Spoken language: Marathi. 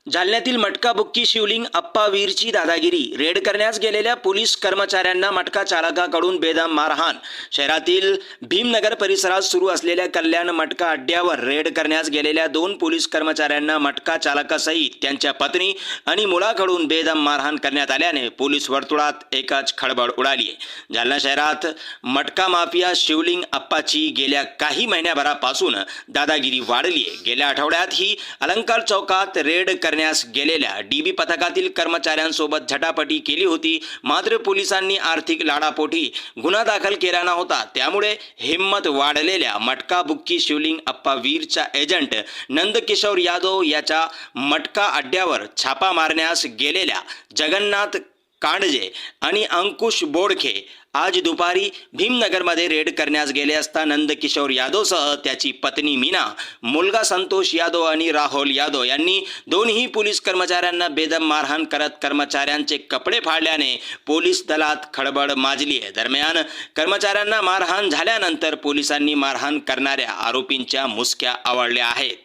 जालन्यातील मटका बुक्की शिवलिंग अप्पावीरची दादागिरी, रेड करण्यास गेलेल्या पोलीस कर्मचाऱ्यांना मटका चालकाकडून बेदम मारहाण। शहरातील भीमनगर परिसरात सुरू असलेल्या कल्याण मटका अड्ड्यावर रेड करण्यास गेलेल्या 2 पोलीस कर्मचाऱ्यांना मटका चालकासहित त्यांच्या पत्नी आणि मुलाकडून बेदम मारहाण करण्यात आल्याने पोलीस वर्तुळात एकच खळबळ उडाली आहे। जालना शहरात मटका माफिया शिवलिंग अप्पाची गेल्या काही महिन्याभरापासून दादागिरी वाढली आहे। गेल्या आठवड्यात ही अलंकार चौकात रेड करण्यास गेलेल्या डीबी पथकातील कर्मचाऱ्यांसोबत झटापटी केली होती, मात्र पोलिसांनी आर्थिक लाडापोटी गुन्हा दाखल केला नव्हता। त्यामुळे हिम्मत वाढलेल्या मटका बुक्की शिवलिंग अप्पावीरच्या एजंट नंदकिशोर यादव याच्या मटका अड्ड्यावर छापा मारण्यास गेलेल्या जगन्नाथ कांडजे आणि अंकुश बोडखे आज दुपारी भीमनगरमध्ये रेड करण्यास गेले असता नंदकिशोर यादवसह त्याची पत्नी मीना, मुलगा संतोष यादव आणि राहुल यादव यांनी दोन्ही पोलीस कर्मचाऱ्यांना बेदम मारहाण करत कर्मचाऱ्यांचे कपडे फाडल्याने पोलीस दलात खळबळ माजली आहे। दरम्यान कर्मचाऱ्यांना मारहाण झाल्यानंतर पोलिसांनी मारहाण करणाऱ्या आरोपींच्या मुसक्या आवळल्या आहेत।